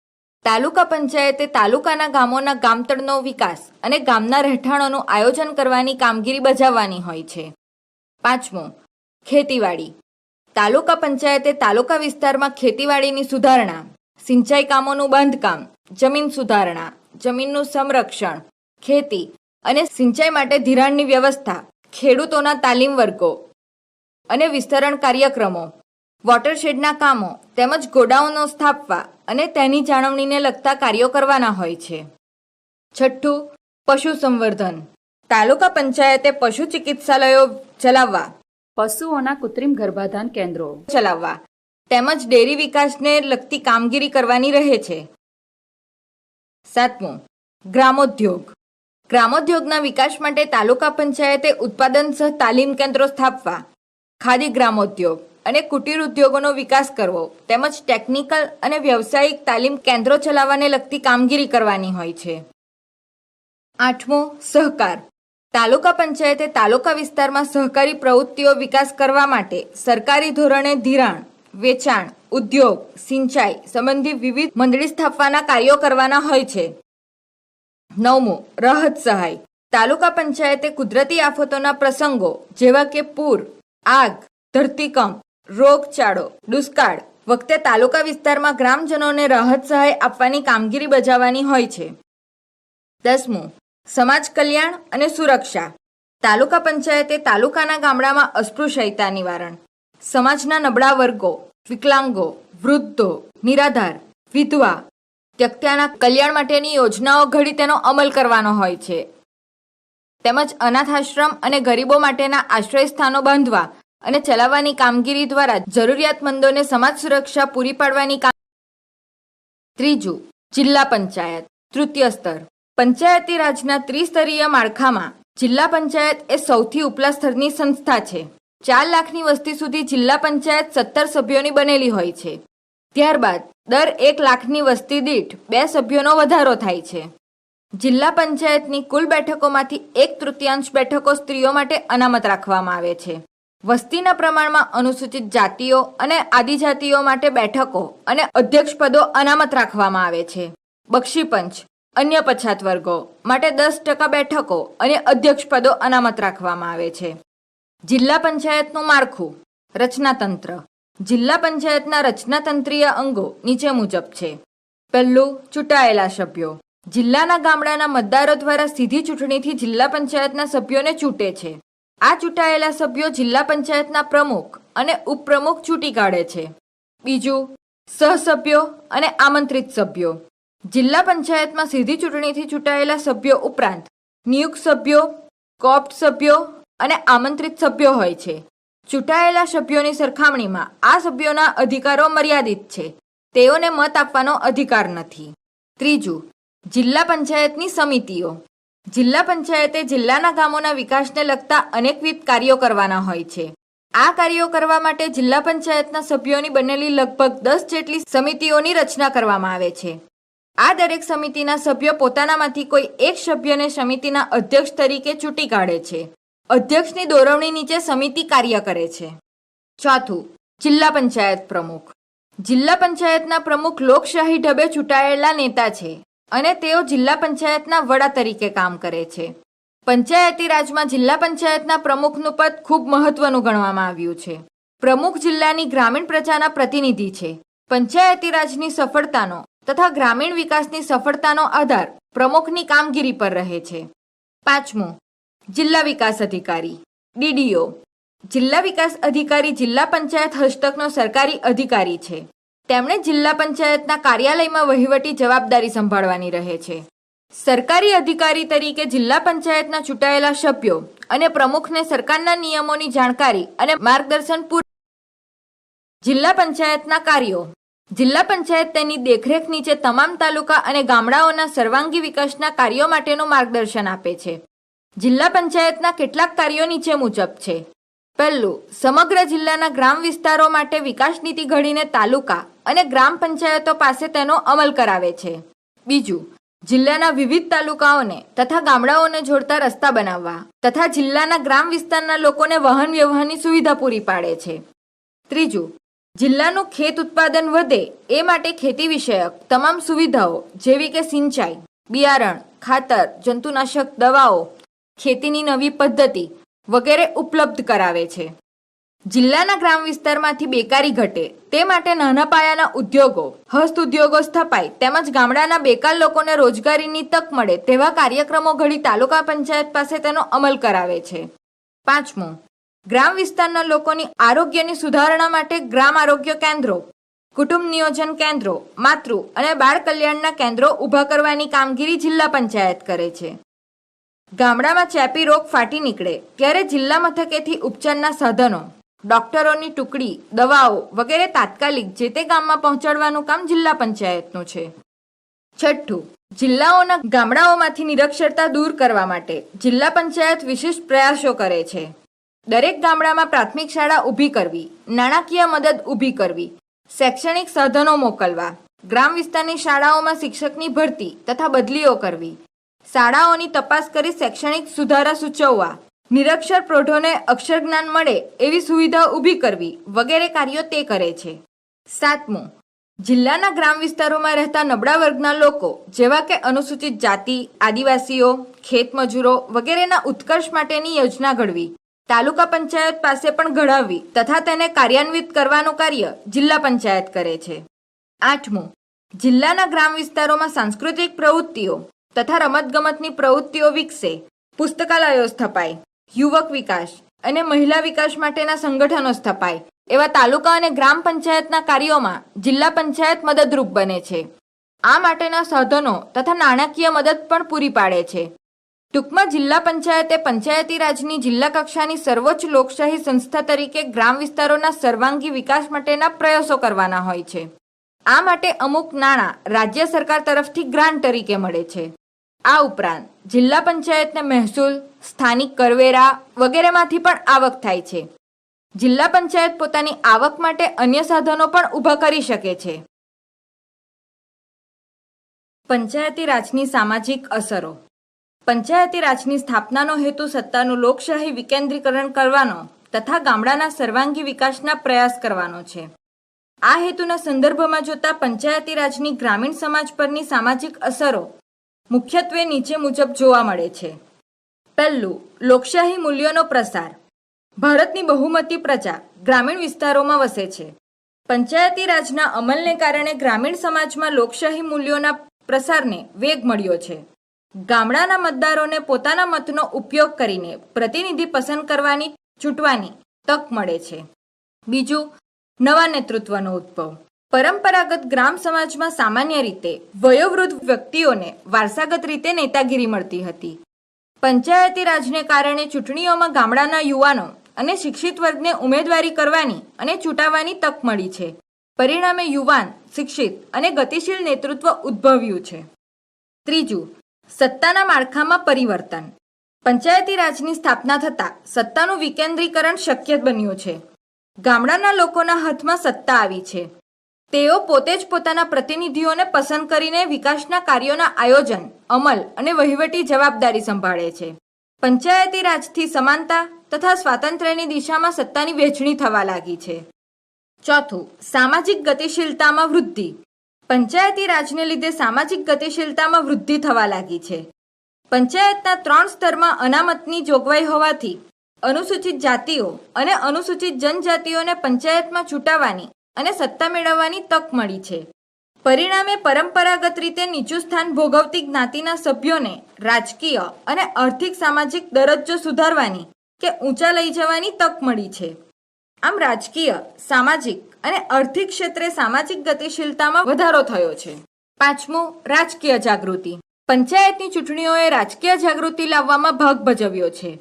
તાલુકા પંચાયતે તાલુકાના ગામોના ગામતળનો વિકાસ અને ગામના રહેઠાણોનું આયોજન કરવાની કામગીરી બજાવવાની હોય છે. પાંચમું, ખેતીવાડી. તાલુકા પંચાયતે તાલુકા વિસ્તારમાં ખેતીવાડીની સુધારણા, સિંચાઈ કામોનું બાંધકામ, જમીન સુધારણા, જમીનનું સંરક્ષણ, ખેતી અને સિંચાઈ માટે ધિરાણની વ્યવસ્થા, ખેડૂતોના તાલીમ વર્ગો અને વિસ્તરણ કાર્યક્રમો, વોટરશેડના કામો તેમજ ગોડાઉનો સ્થાપવા અને તેની જાળવણીને લગતા કાર્યો કરવાના હોય છે. છઠ્ઠું, પશુ સંવર્ધન. તાલુકા પંચાયતે પશુ ચિકિત્સાલયો ચલાવવા, પશુઓના કૃત્રિમ ગર્ભાધાન કેન્દ્રો ચલાવવા તેમજ ડેરી વિકાસને લગતી કામગીરી કરવાની રહે છે. સાતમું, ગ્રામોદ્યોગ. ગ્રામોદ્યોગના વિકાસ માટે તાલુકા પંચાયતે ઉત્પાદન સહ તાલીમ કેન્દ્રો સ્થાપવા, ખાદી ગ્રામોદ્યોગ અને કુટીર ઉદ્યોગોનો વિકાસ કરવો તેમજ ટેકનિકલ અને વ્યવસાયિક તાલીમ કેન્દ્રો ચલાવવાને લગતી કામગીરી કરવાની હોય છે. આઠમું, સહકાર. તાલુકા પંચાયતે તાલુકા વિસ્તારમાં સહકારી પ્રવૃત્તિઓ વિકાસ કરવા માટે સરકારી ધોરણે ધિરાણ, વેચાણ, ઉદ્યોગ, સિંચાઈ સંબંધી વિવિધ મંડળી સ્થાપવાના કાર્યો કરવાના હોય છે. નવમું, રાહત સહાય. તાલુકા પંચાયતે કુદરતી આફતોના પ્રસંગો જેવા કે પૂર, આગ, ધરતીકંપ, રોગચાળો, દુષ્કાળ વખતે તાલુકા વિસ્તારમાં ગ્રામજનોને રાહત સહાય આપવાની કામગીરી બજાવવાની હોય છે. 10મું, સમાજ કલ્યાણ અને સુરક્ષા. તાલુકા પંચાયતે તાલુકાના ગામડામાં અસ્પૃશ્યતા નિવારણ, સમાજના નબળા વર્ગો, વિકલાંગો, વૃદ્ધો, નિરાધાર, વિધવા, વ્યક્તિના કલ્યાણ માટેની યોજનાઓ ઘડી તેનો અમલ કરવાનો હોય છે. તેમજ અનાથાશ્રમ અને ગરીબો માટેના આશ્રય સ્થાનો બાંધવા અને ચલાવવાની કામગીરી દ્વારા જરૂરિયાતમંદોને સમાજ સુરક્ષા પૂરી પાડવાની કામ. ત્રીજું, જિલ્લા પંચાયત. તૃતીય સ્તર. પંચાયતી રાજના ત્રિસ્તરીય માળખામાં જિલ્લા પંચાયત એ સૌથી ઉપલા સ્તરની સંસ્થા છે. 4 લાખની વસ્તી સુધી જિલ્લા પંચાયત 17 સભ્યોની બનેલી હોય છે. ત્યારબાદ દર 1 લાખની વસ્તી દીઠ 2 સભ્યોનો વધારો થાય છે. જિલ્લા પંચાયતની કુલ બેઠકોમાંથી 1/3 બેઠકો સ્ત્રીઓ માટે અનામત રાખવામાં આવે છે. વસ્તીના પ્રમાણમાં અનુસૂચિત જાતિઓ અને આદિજાતિઓ માટે બેઠકો અને અધ્યક્ષ પદો અનામત રાખવામાં આવે છે. બક્ષીપંચ અન્ય પછાત વર્ગો માટે 10% બેઠકો અને અધ્યક્ષ પદો અનામત રાખવામાં આવે છે. જિલ્લા પંચાયતનું માળખું. રચનાતંત્ર. જિલ્લા પંચાયતના રચનાતંત્રીય અંગો નીચે મુજબ છે. પહેલું, ચૂંટાયેલા સભ્યો. જિલ્લાના ગામડાના મતદારો દ્વારા સીધી ચૂંટણીથી જિલ્લા પંચાયતના સભ્યોને ચૂંટે છે. આ ચૂંટાયેલા સભ્યો જિલ્લા પંચાયતના પ્રમુખ અને ઉપપ્રમુખ ચૂંટી કાઢે છે. બીજું, સહસભ્યો અને આમંત્રિત સભ્યો. જિલ્લા પંચાયતમાં સીધી ચૂંટણીથી ચૂંટાયેલા સભ્યો ઉપરાંત નિયુક્ત સભ્યો, કોપ્ટ સભ્યો અને આમંત્રિત સભ્યો હોય છે. ચૂંટાયેલા સભ્યોની સરખામણીમાં આ સભ્યોના અધિકારો મર્યાદિત છે. તેઓને મત આપવાનો અધિકાર નથી. ત્રીજું, જિલ્લા પંચાયતની સમિતિઓ. જિલ્લા પંચાયતે જિલ્લાના ગામોના વિકાસને લગતા અનેકવિધ કાર્યો કરવાના હોય છે. આ કાર્યો કરવા માટે જિલ્લા પંચાયતના સભ્યોની બનેલી લગભગ 10 જેટલી સમિતિઓની રચના કરવામાં આવે છે. આ દરેક સમિતિના સભ્યો પોતાનામાંથી કોઈ એક સભ્યને સમિતિના અધ્યક્ષ તરીકે ચૂંટી કાઢે છે. અધ્યક્ષની દોરવણી નીચે સમિતિ કાર્ય કરે છે. ચોથું, જિલ્લા પંચાયત પ્રમુખ. જિલ્લા પંચાયતના પ્રમુખ લોકશાહી ઢબે ચૂંટાયેલા નેતા છે અને તેઓ જિલ્લા પંચાયતના વડા તરીકે કામ કરે છે. પંચાયતી રાજમાં જિલ્લા પંચાયતના પ્રમુખનું પદ ખૂબ મહત્વનું ગણવામાં આવ્યું છે. પ્રમુખ જિલ્લાની ગ્રામીણ પ્રજાના પ્રતિનિધિ છે. પંચાયતી રાજની સફળતાનો તથા ગ્રામીણ વિકાસની સફળતાનો આધાર પ્રમુખની કામગીરી પર રહે છે. પાંચમું, જિલ્લા વિકાસ અધિકારી ડીડીઓ. જિલ્લા વિકાસ અધિકારી જિલ્લા પંચાયત હસ્તકનો સરકારી અધિકારી છે. તેમણે જિલ્લા પંચાયતના કાર્યાલયમાં વહીવટી જવાબદારી સંભાળવાની રહે છે. સરકારી અધિકારી તરીકે જિલ્લા પંચાયતના ચૂંટાયેલા સભ્યો અને પ્રમુખને સરકારના નિયમોની જાણકારી અને માર્ગદર્શન પૂરું. જિલ્લા પંચાયતના કાર્યો. જિલ્લા પંચાયત તેની દેખરેખ નીચે તમામ તાલુકા અને ગામડાઓના સર્વાંગી વિકાસના કાર્યો માટેનું માર્ગદર્શન આપે છે. જિલ્લા પંચાયતના કેટલાક કાર્યો નીચે મુજબ છે. પહેલું, સમગ્ર જિલ્લાના ગ્રામ વિસ્તારો માટે વિકાસ નીતિ ઘડીને તાલુકા અને ગ્રામ પંચાયતો પાસે તેનો અમલ કરાવે છે. બીજું, જિલ્લાના વિવિધ તાલુકાઓને તથા ગામડાઓને જોડતા રસ્તા બનાવવા તથા જિલ્લાના ગ્રામ વિસ્તારના લોકોને વાહન વ્યવહારની સુવિધા પૂરી પાડે છે. ત્રીજું, જિલ્લાનું ખેત ઉત્પાદન વધે એ માટે ખેતી વિષયક તમામ સુવિધાઓ જેવી કે સિંચાઈ, બિયારણ, ખાતર, જંતુનાશક દવાઓ, ખેતીની નવી પદ્ધતિ વગેરે ઉપલબ્ધ કરાવે છે. જિલ્લાના ગ્રામ વિસ્તારમાંથી બેકારી ઘટે તે માટે નાના પાયાના ઉદ્યોગો, હસ્ત ઉદ્યોગો સ્થપાય તેમજ ગામડાના બેકાર લોકોને રોજગારીની તક મળે તેવા કાર્યક્રમો ઘડી તાલુકા પંચાયત પાસે તેનો અમલ કરાવે છે. પાંચમું, ગ્રામ વિસ્તારના લોકોની આરોગ્યની સુધારણા માટે ગ્રામ આરોગ્ય કેન્દ્રો, કુટુંબ નિયોજન કેન્દ્રો, માતૃ અને બાળ કલ્યાણના કેન્દ્રો ઊભા કરવાની કામગીરી જિલ્લા પંચાયત કરે છે. ગામડામાં ચેપી રોગ ફાટી નીકળે ત્યારે જિલ્લા મથકેથી ઉપચારના સાધનો, ડોક્ટરોની ટુકડી, દવાઓ વગેરે તાત્કાલિક જે તે ગામમાં પહોંચાડવાનું કામ જિલ્લા પંચાયતનું છે. છઠ્ઠું, જિલ્લાઓના ગામડાઓમાંથી નિરક્ષરતા દૂર કરવા માટે જિલ્લા પંચાયત વિશિષ્ટ પ્રયાસો કરે છે. દરેક ગામડામાં પ્રાથમિક શાળા ઊભી કરવી, નાણાકીય મદદ ઊભી કરવી, શૈક્ષણિક સાધનો મોકલવા, ગ્રામ વિસ્તારની શાળાઓમાં શિક્ષકની ભરતી તથા બદલીઓ કરવી, શાળાઓની તપાસ કરી શૈક્ષણિક સુધારા સૂચવવા, નિરક્ષર પ્રૌઢોને અક્ષર જ્ઞાન મળે એવી સુવિધા ઊભી કરવી વગેરે કાર્યો તે કરે છે. સાતમું, જિલ્લાના ગ્રામ વિસ્તારોમાં રહેતા નબળા વર્ગના લોકો જેવા કે અનુસૂચિત જાતિ, આદિવાસીઓ, ખેતમજૂરો વગેરેના ઉત્કર્ષ માટેની યોજના ઘડવી, તાલુકા પંચાયત પાસે પણ ઘડાવવી તથા તેને કાર્યાન્વિત કરવાનું કાર્ય જિલ્લા પંચાયત કરે છે. આઠમું, જિલ્લાના ગ્રામ વિસ્તારોમાં સાંસ્કૃતિક પ્રવૃત્તિઓ તથા રમતગમતની પ્રવૃત્તિઓ વિકસે, પુસ્તકાલયો સ્થપાય, યુવક વિકાસ અને મહિલા વિકાસ માટેના સંગઠનો સ્થપાય એવા તાલુકા અને ગ્રામ પંચાયતના કાર્યોમાં જિલ્લા પંચાયત મદદરૂપ બને છે. આ માટેના સાધનો તથા નાણાકીય મદદ પણ પૂરી પાડે છે. ટૂંકમાં જિલ્લા પંચાયતે પંચાયતી રાજની જિલ્લા કક્ષાની સર્વોચ્ચ લોકશાહી સંસ્થા તરીકે ગ્રામ વિસ્તારોના સર્વાંગી વિકાસ માટેના પ્રયાસો કરવાના હોય છે. આ માટે અમુક નાણાં રાજ્ય સરકાર તરફથી ગ્રાન્ટ તરીકે મળે છે. આ ઉપરાંત જિલ્લા પંચાયતને મહેસૂલ, સ્થાનિક કરવેરા વગેરેમાંથી પણ આવક થાય છે. જિલ્લા પંચાયત પોતાની આવક માટે અન્ય સાધનો પણ ઊભા કરી શકે છે. પંચાયતી રાજની સામાજિક અસરો. પંચાયતી રાજની સ્થાપનાનો હેતુ સત્તાનું લોકશાહી વિકેન્દ્રીકરણ કરવાનો તથા ગામડાના સર્વાંગી વિકાસના પ્રયાસ કરવાનો છે. આ હેતુના સંદર્ભમાં જોતા પંચાયતી રાજની ગ્રામીણ સમાજ પરની સામાજિક અસરો મુખ્યત્વે નીચે મુજબ જોવા મળે છે. પહેલું, લોકશાહી મૂલ્યોનો પ્રસાર. ભારતની બહુમતી પ્રજા ગ્રામીણ વિસ્તારોમાં વસે છે. પંચાયતી રાજના અમલને કારણે ગ્રામીણ સમાજમાં લોકશાહી મૂલ્યોના પ્રસારને વેગ મળ્યો છે. ગામડાના મતદારોને પોતાના મતનો ઉપયોગ કરીને પ્રતિનિધિ પસંદ કરવાની, ચૂંટવાની તક મળે છે. બીજું, નવા નેતૃત્વનો ઉદ્ભવ. પરંપરાગત ગ્રામ સમાજમાં સામાન્ય રીતે વયોવૃદ્ધ વ્યક્તિઓને વારસાગત રીતે નેતાગીરી મળતી હતી. પંચાયતી રાજને કારણે ચૂંટણીઓમાં ગામડાના યુવાનો અને શિક્ષિત વર્ગને ઉમેદવારી કરવાની અને ચૂંટાવાની તક મળી છે. પરિણામે યુવાન, શિક્ષિત અને ગતિશીલ નેતૃત્વ ઉદ્ભવ્યું છે. ત્રીજું, સત્તાના માળખામાં પરિવર્તન. પંચાયતી રાજની સ્થાપના થતાં સત્તાનું વિકેન્દ્રીકરણ શક્ય બન્યું છે. ગામડાના લોકોના હાથમાં સત્તા આવી છે. તેઓ પોતે જ પોતાના પ્રતિનિધિઓને પસંદ કરીને વિકાસના કાર્યોના આયોજન, અમલ અને વહીવટી જવાબદારી સંભાળે છે. પંચાયતી રાજથી સમાનતા તથા સ્વાતંત્ર્યની દિશામાં સત્તાની વહેંચણી થવા લાગી છે. ચોથું, સામાજિક ગતિશીલતામાં વૃદ્ધિ. પંચાયતી રાજને લીધે સામાજિક ગતિશીલતામાં વૃદ્ધિ થવા લાગી છે. પંચાયતના 3 સ્તરમાં અનામતની જોગવાઈ હોવાથી અનુસૂચિત જાતિઓ અને અનુસૂચિત જનજાતિઓને પંચાયતમાં ચૂંટાવાની અને સત્તા મેળવવાની તક મળી છે. પરિણામે પરંપરાગત રીતે નીચું સ્થાન ભોગવતી જ્ઞાતિના સભ્યોને રાજકીય અને આર્થિક સામાજિક દરજ્જો સુધારવાની કે ઊંચા લઈ જવાની તક મળી છે. આમ રાજકીય, સામાજિક અને આર્થિક ક્ષેત્રે સામાજિક ગતિશીલતામાં વધારો થયો છે. પાંચમું, રાજકીય જાગૃતિ. પંચાયતની ચૂંટણીઓએ રાજકીય જાગૃતિ લાવવામાં ભાગ ભજવ્યો છે.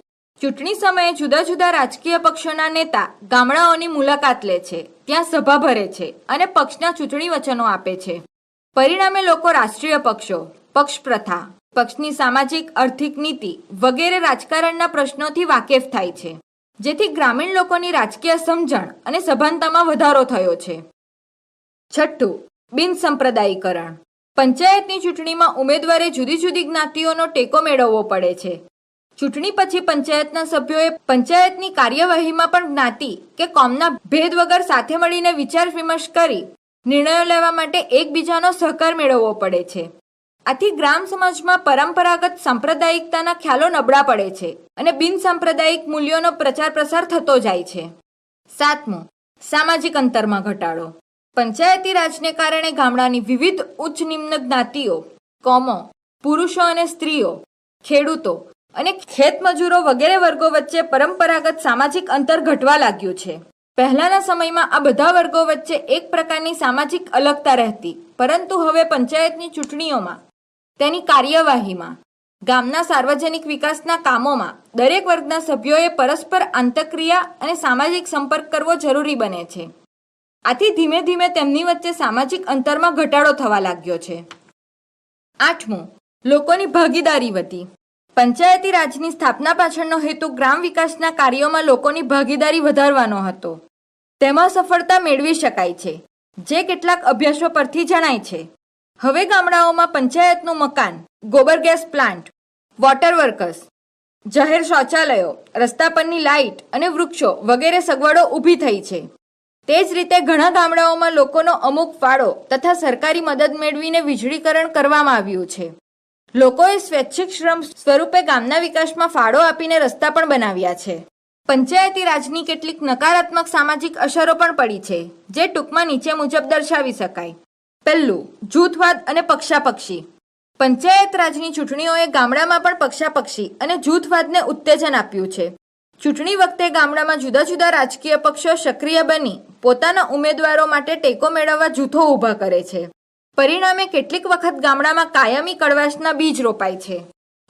ચૂંટણી સમયે જુદા જુદા રાજકીય પક્ષોના નેતા ગામડાઓની મુલાકાત લે છે, ત્યાં સભા ભરે છે અને પક્ષના ચૂંટણી વચનો આપે છે. પરિણામે લોકો રાષ્ટ્રીય પક્ષો, પક્ષ પ્રથા, પક્ષની સામાજિક આર્થિક નીતિ વગેરે રાજકારણના પ્રશ્નોથી વાકેફ થાય છે, જેથી ગ્રામીણ લોકોની રાજકીય સમજણ અને સભાનતામાં વધારો થયો છે. છઠ્ઠું, બિનસંપ્રદાયીકરણ. પંચાયતની ચૂંટણીમાં ઉમેદવારે જુદી જુદી જ્ઞાતિઓનો ટેકો મેળવવો પડે છે. ચૂંટણી પછી પંચાયતના સભ્યોએ પંચાયતની કાર્યવાહીમાં પણ જ્ઞાતિ કે કોમના ભેદ વગર સાથે મળીને વિચાર વિમર્શ કરી નિર્ણયો લેવા માટે એકબીજાનો સહકાર મેળવવો પડે છે. આથી ગ્રામ સમાજમાં પરંપરાગત સાંપ્રદાયિકતાના ખ્યાલો નબળા પડે છે અને બિનસાંપ્રદાયિક મૂલ્યોનો પ્રચાર પ્રસાર થતો જાય છે. સાતમું, સામાજિક અંતરમાં ઘટાડો. પંચાયતી રાજને કારણે ગામડાની વિવિધ ઉચ્ચ નિમ્ન જ્ઞાતિઓ, કોમો, પુરુષો અને સ્ત્રીઓ, ખેડૂતો અને ખેતમજૂરો વગેરે વર્ગો વચ્ચે પરંપરાગત સામાજિક અંતર ઘટવા લાગ્યું છે. પહેલાના સમયમાં આ બધા વર્ગો વચ્ચે એક પ્રકારની સામાજિક અલગતા રહેતી, પરંતુ હવે પંચાયતની ચૂંટણીઓમાં, તેની કાર્યવાહીમાં, ગામના સાર્વજનિક વિકાસના કામોમાં દરેક વર્ગના સભ્યોએ પરસ્પર આંતરક્રિયા અને સામાજિક સંપર્ક કરવો જરૂરી બને છે. આથી ધીમે ધીમે તેમની વચ્ચે સામાજિક અંતરમાં ઘટાડો થવા લાગ્યો છે. આઠમું, લોકોની ભાગીદારી વધી. પંચાયતી રાજની સ્થાપના પાછળનો હેતુ ગ્રામ વિકાસના કાર્યોમાં લોકોની ભાગીદારી વધારવાનો હતો. તેમાં સફળતા મેળવી શકાય છે, જે કેટલાક અભ્યાસો પરથી જણાય છે. હવે ગામડાઓમાં પંચાયતનું મકાન, ગોબર ગેસ પ્લાન્ટ, વોટર વર્કર્સ, જાહેર શૌચાલયો, રસ્તા પરની લાઇટ અને વૃક્ષો વગેરે સગવડો ઊભી થઈ છે. તે જ રીતે ઘણા ગામડાઓમાં લોકોનો અમુક ફાળો તથા સરકારી મદદ મેળવીને વીજળીકરણ કરવામાં આવ્યું છે. લોકોએ સ્વૈચ્છિક શ્રમ સ્વરૂપે ગામના વિકાસમાં ફાળો આપીને રસ્તા પણ બનાવ્યા છે. પંચાયતી રાજની કેટલીક નકારાત્મક સામાજિક અસરો પણ પડી છે, જે ટૂંકમાં નીચે મુજબ દર્શાવી શકાય. પહેલું, જૂથવાદ અને પક્ષાપક્ષી. પંચાયત રાજની ચૂંટણીઓએ ગામડામાં પણ પક્ષાપક્ષી અને જૂથવાદને ઉત્તેજન આપ્યું છે. ચૂંટણી વખતે ગામડામાં જુદા જુદા રાજકીય પક્ષો સક્રિય બની પોતાના ઉમેદવારો માટે ટેકો મેળવવા જૂથો ઊભા કરે છે. પરિણામે કેટલીક વખત ગામડામાં કાયમી કડવાશના બીજ રોપાય છે.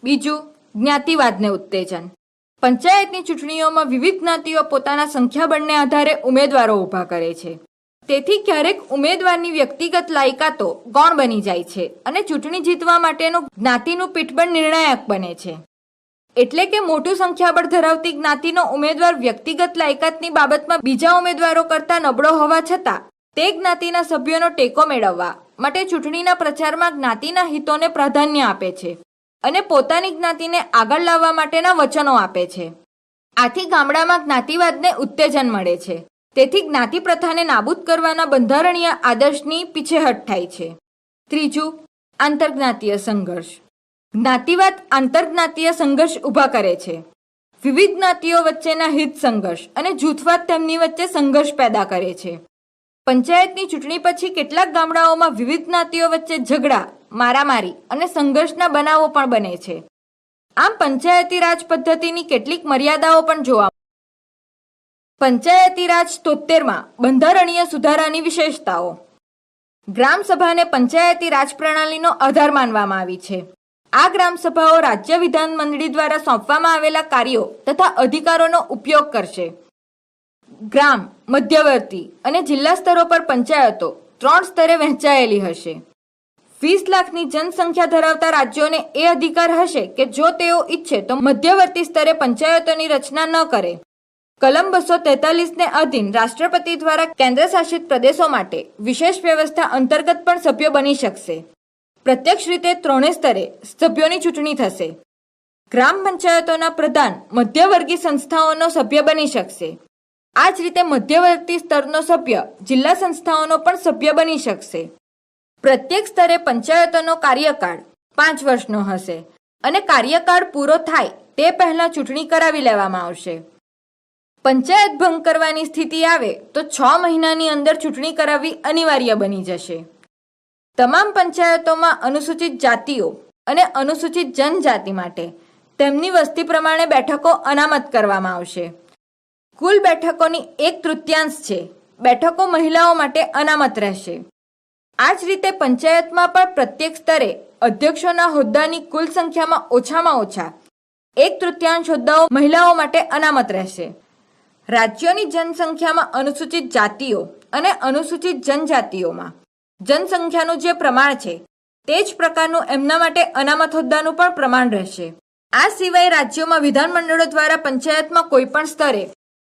બીજું, જ્ઞાતિવાદને ઉત્તેજન. પંચાયતની ચૂંટણીઓમાં વિવિધ જ્ઞાતિઓ પોતાના સંખ્યાબળને આધારે ઉમેદવારો ઊભા કરે છે. તેથી ક્યારેક ઉમેદવારની વ્યક્તિગત લાયકાતો ગૌણ બની જાય છે અને ચૂંટણી જીતવા માટેનું જ્ઞાતિનું પીઠબળ નિર્ણાયક બને છે. એટલે કે મોટું સંખ્યાબળ ધરાવતી જ્ઞાતિનો ઉમેદવાર વ્યક્તિગત લાયકાતની બાબતમાં બીજા ઉમેદવારો કરતા નબળો હોવા છતાં તે જ્ઞાતિના સભ્યોનો ટેકો મેળવવા માટે ચૂંટણીના પ્રચારમાં જ્ઞાતિના હિતોને પ્રાધાન્ય આપે છે અને પોતાની જ્ઞાતિને આગળ લાવવા માટેના વચનો આપે છે. આથી ગામડામાં જ્ઞાતિવાદને ઉત્તેજન મળે છે. તેથી જ્ઞાતિ પ્રથાને નાબૂદ કરવાના બંધારણીય આદર્શની પીછેહટ થાય છે. ત્રીજું, આંતરજ્ઞાતીય સંઘર્ષ. જ્ઞાતિવાદ આંતરજ્ઞાતીય સંઘર્ષ ઊભા કરે છે. વિવિધ જ્ઞાતિઓ વચ્ચેના હિત સંઘર્ષ અને જૂથવાદ તેમની વચ્ચે સંઘર્ષ પેદા કરે છે. પંચાયતની ચૂંટણી પછી કેટલાક ગામડાઓમાં વિવિધ જ્ઞાતિઓ વચ્ચે ઝઘડા, મારામારી અને સંઘર્ષના બનાવો પણ બને છે. આમ પંચાયતી રાજ પદ્ધતિની કેટલીક મર્યાદાઓ પણ જોવા. પંચાયતી રાજ 73માં બંધારણીય સુધારાની વિશેષતાઓ. ગ્રામસભાને પંચાયતી રાજ પ્રણાલીનો આધાર માનવામાં આવી છે. આ ગ્રામસભાઓ રાજ્ય વિધાન મંડળી દ્વારા સોંપવામાં આવેલા કાર્યો તથા અધિકારોનો ઉપયોગ કરશે. ગ્રામ, મધ્યવર્તી અને જિલ્લા સ્તરો પર પંચાયતો 3 સ્તરે વહેંચાયેલી હશે. 20 લાખની જનસંખ્યા ધરાવતા રાજ્યોને એ અધિકાર હશે કે જો તેઓ ઈચ્છે તો મધ્યવર્તી સ્તરે પંચાયતોની રચના ન કરે. કલમ 243 ને અધીન રાષ્ટ્રપતિ દ્વારા કેન્દ્ર શાસિત પ્રદેશો માટે વિશેષ વ્યવસ્થા અંતર્ગત પણ સભ્યો બની શકશે. પ્રત્યક્ષ રીતે 3 સ્તરે સભ્યોની ચૂંટણી થશે. ગ્રામ પંચાયતોના પ્રધાન મધ્યવર્ગી સંસ્થાઓનો સભ્ય બની શકશે. આ જ રીતે મધ્યવર્તી સ્તરનો સભ્ય જિલ્લા સંસ્થાઓનો પણ સભ્ય બની શકશે. પ્રત્યેક સ્તરે પંચાયતોનો કાર્યકાળ 5 વર્ષનો હશે અને કાર્યકાળ પૂરો થાય તે પહેલા ચૂંટણી કરાવી લેવામાં આવશે. પંચાયત ભંગ કરવાની સ્થિતિ આવે તો 6 મહિનાની અંદર ચૂંટણી કરાવવી અનિવાર્ય બની જશે. તમામ પંચાયતોમાં અનુસૂચિત જાતિઓ અને અનુસૂચિત જનજાતિ માટે તેમની વસ્તી પ્રમાણે બેઠકો અનામત કરવામાં આવશે. કુલ બેઠકોની 1/3 છે બેઠકો મહિલાઓ માટે અનામત રહેશે. આ જ રીતે પંચાયતમાં પણ પ્રત્યેક સ્તરે અધ્યક્ષોના હોદ્દાની કુલ સંખ્યામાં ઓછામાં ઓછા 1/3 હોદ્દાઓ મહિલાઓ માટે અનામત રહેશે. રાજ્યોની જનસંખ્યામાં અનુસૂચિત જાતિઓ અને અનુસૂચિત જનજાતિઓમાં જનસંખ્યાનું જે પ્રમાણ છે તે જ પ્રકારનું એમના માટે અનામત હોદ્દાનું પણ પ્રમાણ રહેશે. આ સિવાય રાજ્યોમાં વિધાનમંડળો દ્વારા પંચાયતમાં કોઈપણ સ્તરે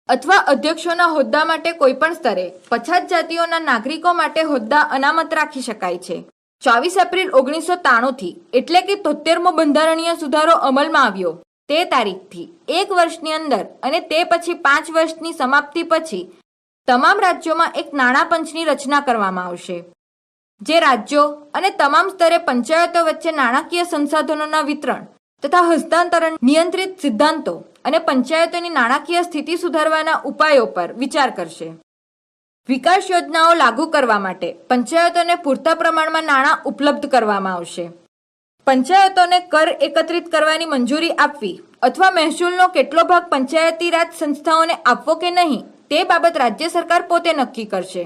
અથવા અધ્યક્ષોના હોદ્દા માટે કોઈપણ સ્તરે પછાત જાતિઓના નાગરિકો માટે હોદ્દા અનામત રાખી શકાય છે. 24 એપ્રિલ 1993થી એટલે કે 73મો બંધારણીય સુધારો અમલમાં આવ્યો તે તારીખથી 1 વર્ષની અંદર અને તે પછી 5 વર્ષની સમાપ્તિ પછી તમામ રાજ્યોમાં એક નાણાં પંચની રચના કરવામાં આવશે, જે રાજ્યો અને તમામ સ્તરે પંચાયતો વચ્ચે નાણાકીય સંસાધનોના વિતરણ તથા હસ્તાંતરણ નિયંત્રિત સિદ્ધાંતો અને પંચાયતોની નાણાકીય સ્થિતિ સુધારવાના ઉપાયો પર વિચાર કરશે. વિકાસ યોજનાઓ લાગુ કરવા માટે પંચાયતોને પૂરતા પ્રમાણમાં નાણાં ઉપલબ્ધ કરવામાં આવશે. પંચાયતોને કર એકત્રિત કરવાની મંજૂરી આપવી અથવા મહેસૂલનો કેટલો ભાગ પંચાયતી રાજ સંસ્થાઓને આપવો કે નહીં તે બાબત રાજ્ય સરકાર પોતે નક્કી કરશે.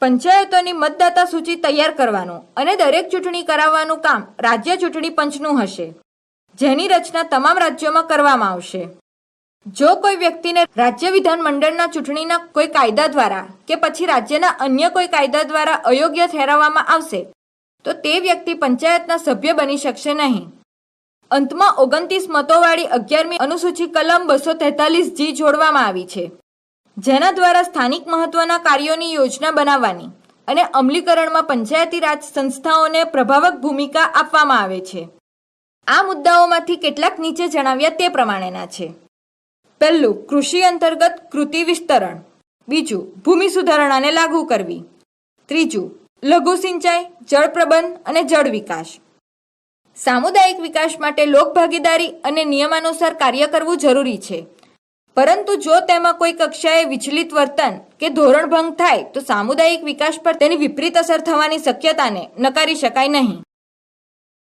પંચાયતોની મતદાતા સૂચિ તૈયાર કરવાનું અને દરેક ચૂંટણી કરાવવાનું કામ રાજ્ય ચૂંટણી પંચનું હશે, જેની રચના તમામ રાજ્યોમાં કરવામાં આવશે. જો કોઈ વ્યક્તિને રાજ્ય વિધાન મંડળના ચૂંટણીના કોઈ કાયદા દ્વારા કે પછી રાજ્યના અન્ય કોઈ કાયદા દ્વારા અયોગ્ય ઠેરવવામાં આવશે તો તે વ્યક્તિ પંચાયતના સભ્ય બની શકશે નહીં. અંતમાં 29 મતોવાળી 11મી અનુસૂચિ કલમ 243G જોડવામાં આવી છે, જેના દ્વારા સ્થાનિક મહત્વના કાર્યોની યોજના બનાવવાની અને અમલીકરણમાં પંચાયતી રાજ સંસ્થાઓને પ્રભાવક ભૂમિકા આપવામાં આવે છે. આ મુદ્દાઓમાંથી કેટલાક નીચે જણાવ્યા તે પ્રમાણેના છે. પહેલું, કૃષિ અંતર્ગત કૃતિ વિસ્તરણ. બીજું, ભૂમિ સુધારણાને લાગુ કરવી. ત્રીજું, લઘુ સિંચાઈ, જળ પ્રબંધ અને જળ વિકાસ. સામુદાયિક વિકાસ માટે લોકભાગીદારી અને નિયમાનુસાર કાર્ય કરવું જરૂરી છે, પરંતુ જો તેમાં કોઈ કક્ષાએ વિચલિત વર્તન કે ધોરણભંગ થાય તો સામુદાયિક વિકાસ પર તેની વિપરીત અસર થવાની શક્યતાને નકારી શકાય નહીં.